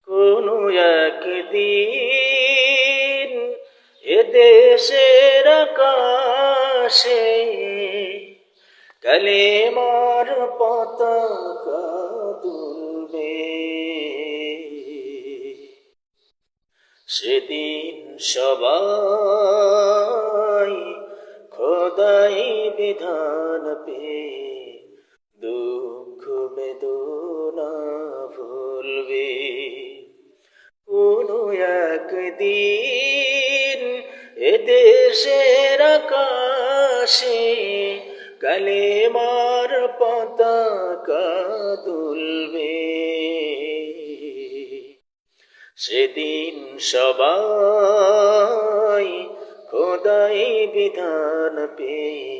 কোনো একদিন এদেশের আকাশে কালেমার পতাকা দুলবে। সেদিন সবাই খোদাই বিধান পেয়ে দুঃখ বেদনা ভুলবে। কোনো একদিন এদেশের আকাশে কালেমার পতাকা দুলবে। সেদিন সবাই খোদাই বিধান পেয়ে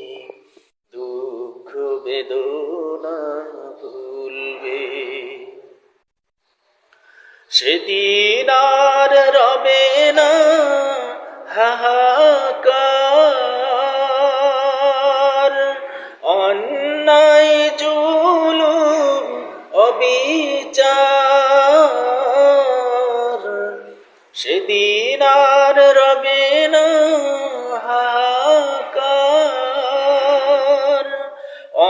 দুঃখ বেদনা ভুলবে। সেদিন আর রবে না হাহাকার, অন্যায় জুলুম অবিচার। সেদিন আর রবে না হাহাকার,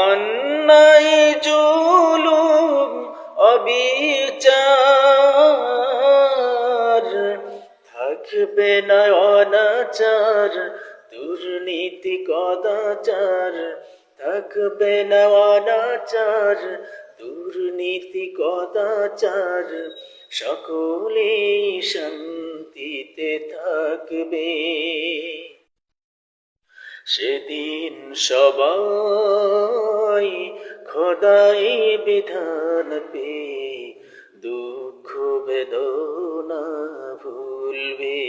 অন্যায় জুলুম অবিচার। থাকবে না অনাচার দুর্নীতি কদাচার, থাকবে না অনাচার দুর্নীতি কদাচার। সকলেই শান্তিতে থাকবে। সেদিন সবাই খোদাই বিধান পেয়ে দুঃখ বেদনা ভুলবে।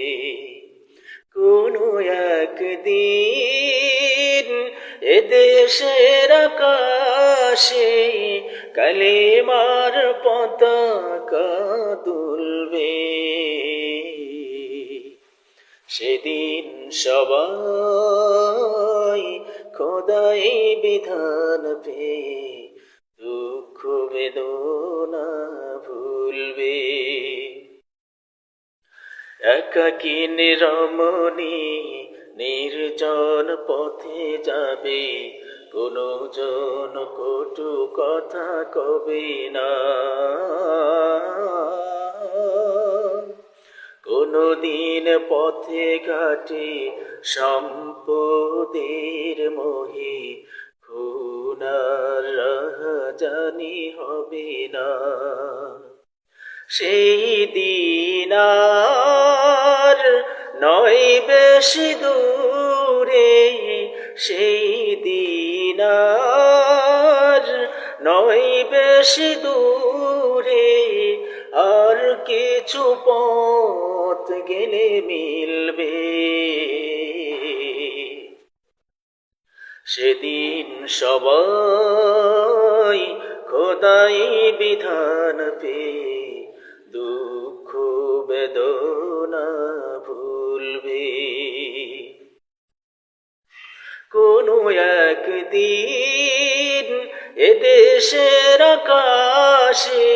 কোনো একদিন এদেশের আকাশে কালেমার পতাকা দুলবে। সেদিন সবাই খোদাই বিধান পেয়ে দুঃখ বেদনা ভুলবে। একাকী নিরমণি নির্জন পথে যাবে, কোনো জন কটু কথা কবে না। কোনো দিন পথে ঘাটে সম্পদের মোহে খুন আর রাহাজানি হবে না। সেই দিন আর নয় বেশি দূরে, সেই দিন আর নয় বেশি দূরে। আর কিছু পথ গেলে মিলবে। সেদিন সবাই খোদাই বিধান পেয়ে দুঃখ বেদনা ভুলবে। কোনো একদিন এদেশের আকাশে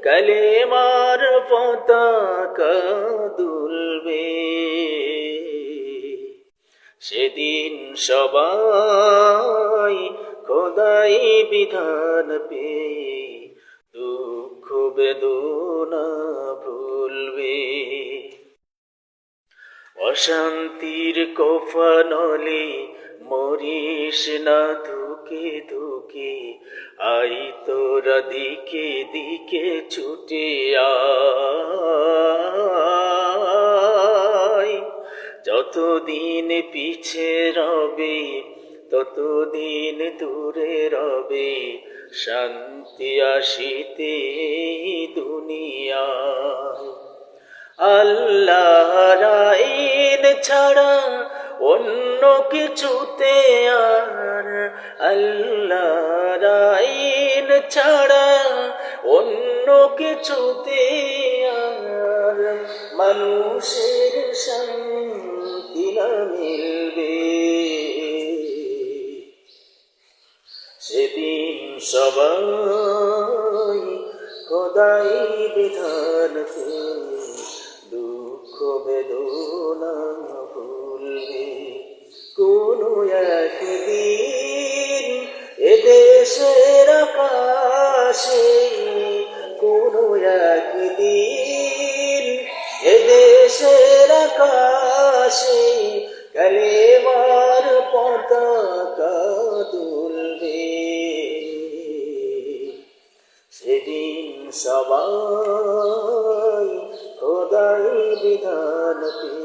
কালেমার পতাকা দুলবে। সেদিন সবাই খোদাই বিধান পেয়ে দুঃখ বেদনা ভুলবে। অশান্তির কোফানলে মরিস না ধুকে ধুকে, আই তোরা দিকে দিকে ছুটে আয়। যতদিন পিছে রবে ততদিন দূরে রবে, শান্তি আসিতে দুনিয়ায়। আল্লাহর আইন ছাড়া অন্য কিছুতে আর, আল্লাহর আইন ছাড়া অন্য কিছুতে আর মানুষের শান্তি না মিলবে। সেদিন সবাই খোদাই বিধানকে দুঃখ বেদনা ভুলবে কোনো একদিন এদেশের আকাশে কোনো একদিন এদেশের আকাশে কালেমার পতাকা দুলবে সেদিন সবাই খোদাই বিধানকে